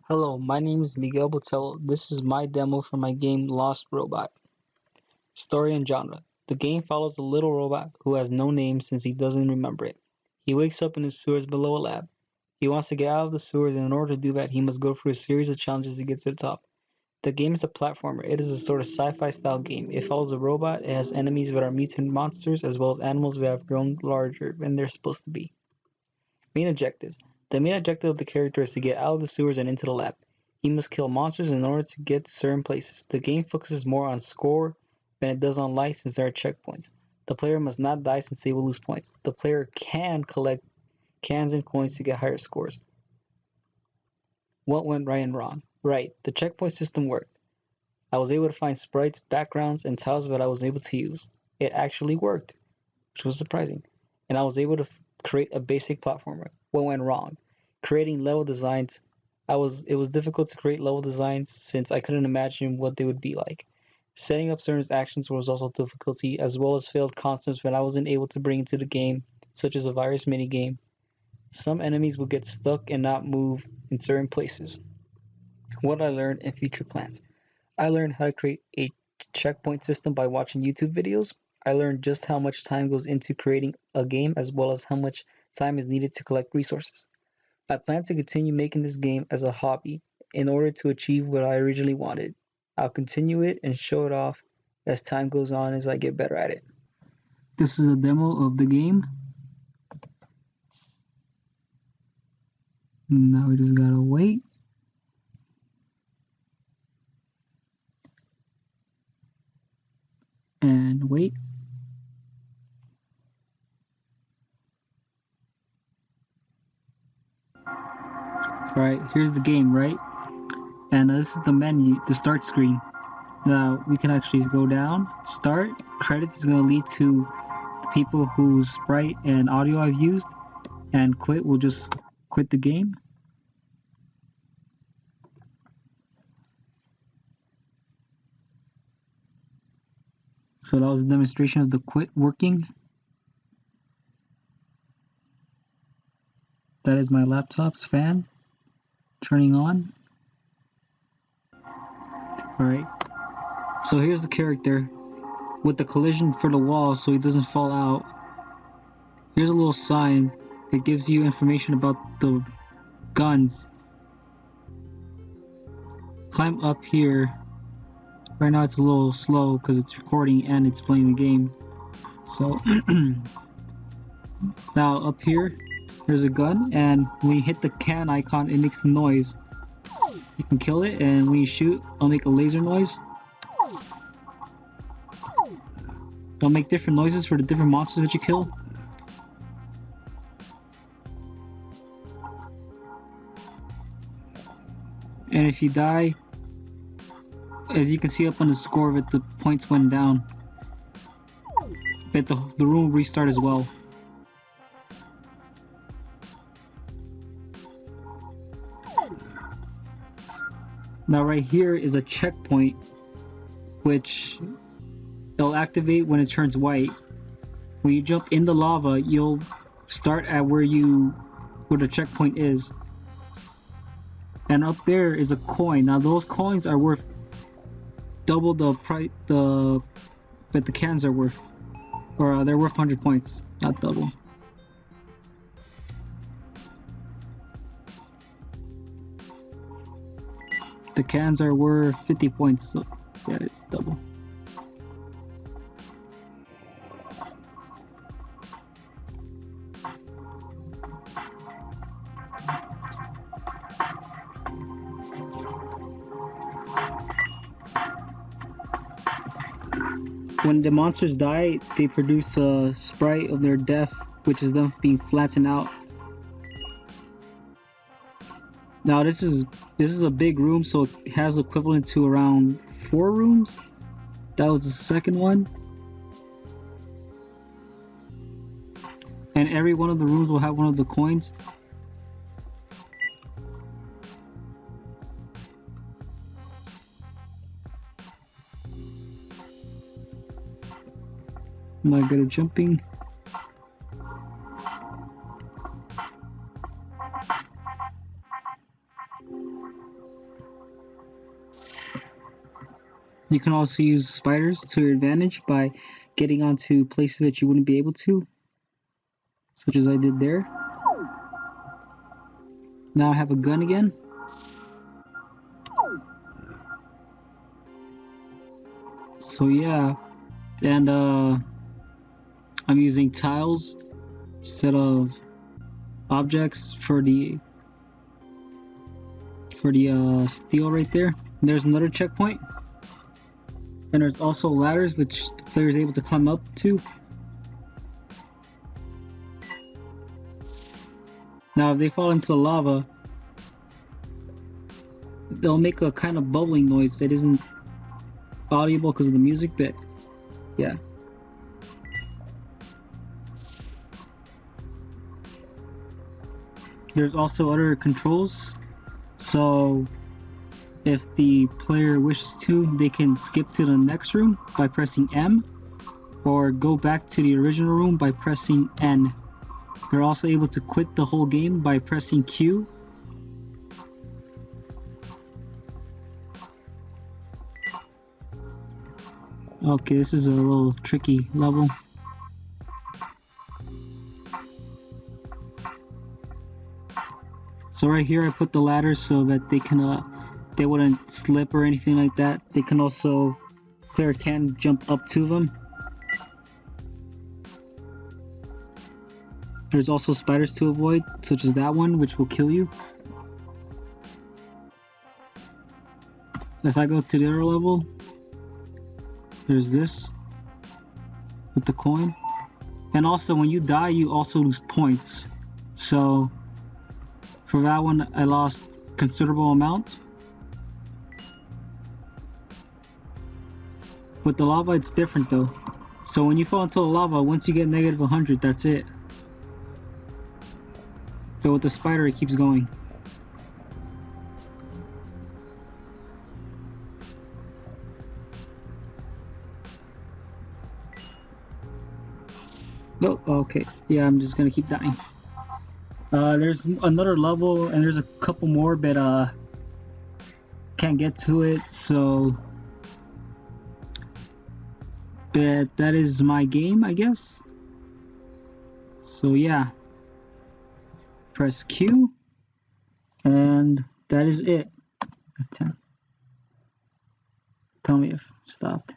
Hello, my name is Miguel Botello. This is my demo for my game Lost Robot. Story and genre. The game follows a little robot who has no name since he doesn't remember it. He wakes up in the sewers below a lab. He wants to get out of the sewers, and in order to do that, he must go through a series of challenges to get to the top. The game is a platformer. It is a sort of sci-fi style game. It follows a robot. It has enemies that are mutant monsters, as well as animals that have grown larger than they're supposed to be. Main objectives. The main objective of the character is to get out of the sewers and into the lab. He must kill monsters in order to get to certain places. The game focuses more on score than it does on life since there are checkpoints. The player must not die since they will lose points. The player can collect cans and coins to get higher scores. What went right and wrong? Right, the checkpoint system worked. I was able to find sprites, backgrounds, and tiles that I was able to use. It actually worked, which was surprising. And I was able to create a basic platformer. What went wrong? Creating level designs. It was difficult to create level designs since I couldn't imagine what they would be like. Setting up certain actions was also a difficulty, as well as failed concepts that I wasn't able to bring into the game, such as a virus minigame. Some enemies would get stuck and not move in certain places. What I learned and future plans. I learned how to create a checkpoint system by watching YouTube videos. I learned just how much time goes into creating a game as well as how much time is needed to collect resources. I plan to continue making this game as a hobby in order to achieve what I originally wanted. I'll continue it and show it off as time goes on as I get better at it. This is a demo of the game. Now we just gotta wait. And wait. Alright, here's the game, right? And this is the menu, the start screen. Now we can actually go down, start, credits is going to lead to the people whose sprite and audio I've used, and quit will just quit the game. So that was a demonstration of the quit working. That is my laptop's fan turning on. Alright, so here's the character with the collision for the wall so he doesn't fall out. Here's a little sign that gives you information about the guns. Climb up here. Right now it's a little slow because it's recording and it's playing the game. So now up here, there's a gun, and when you hit the can icon, it makes a noise. You can kill it, and when you shoot, it'll make a laser noise. It'll make different noises for the different monsters that you kill. And if you die, as you can see up on the score of it, the points went down. But the room will restart as well. Now right here is a checkpoint, which it'll activate when it turns white. When you jump in the lava, you'll start at where the checkpoint is. And up there is a coin. Now those coins are worth double the price that the cans are worth. Or they're worth 100 points, not double. The cans are worth 50 points, so yeah, it's double. When the monsters die, they produce a sprite of their death, which is them being flattened out. Now this is a big room, so it has equivalent to around 4 rooms. That was the second one. And every one of the rooms will have one of the coins. I'm not good at jumping. You can also use spiders to your advantage by getting onto places that you wouldn't be able to, such as I did there. Now I have a gun again. So yeah, and I'm using tiles instead of objects for the steel right there. There's another checkpoint, and there's also ladders which the player is able to climb up to. Now if they fall into the lava, they'll make a kind of bubbling noise, but it isn't audible because of the music, but yeah. There's also other controls, so if the player wishes to, they can skip to the next room by pressing M, or go back to the original room by pressing N. They're also able to quit the whole game by pressing Q. Okay, this is a little tricky level. So right here I put the ladders so that they wouldn't slip or anything like that. They can also, player can jump up to them. There's also spiders to avoid, such as that one, which will kill you. If I go to the other level, there's this with the coin. And also when you die, you also lose points. So for that one, I lost considerable amount. With the lava, it's different though. So when you fall into the lava, once you get negative 100, that's it. But with the spider, it keeps going. No, okay. Yeah, I'm just gonna keep dying. There's another level, and there's a couple more, but can't get to it, so... But that is my game, I guess. So yeah. Press Q, and that is it. 10. Tell me if stopped.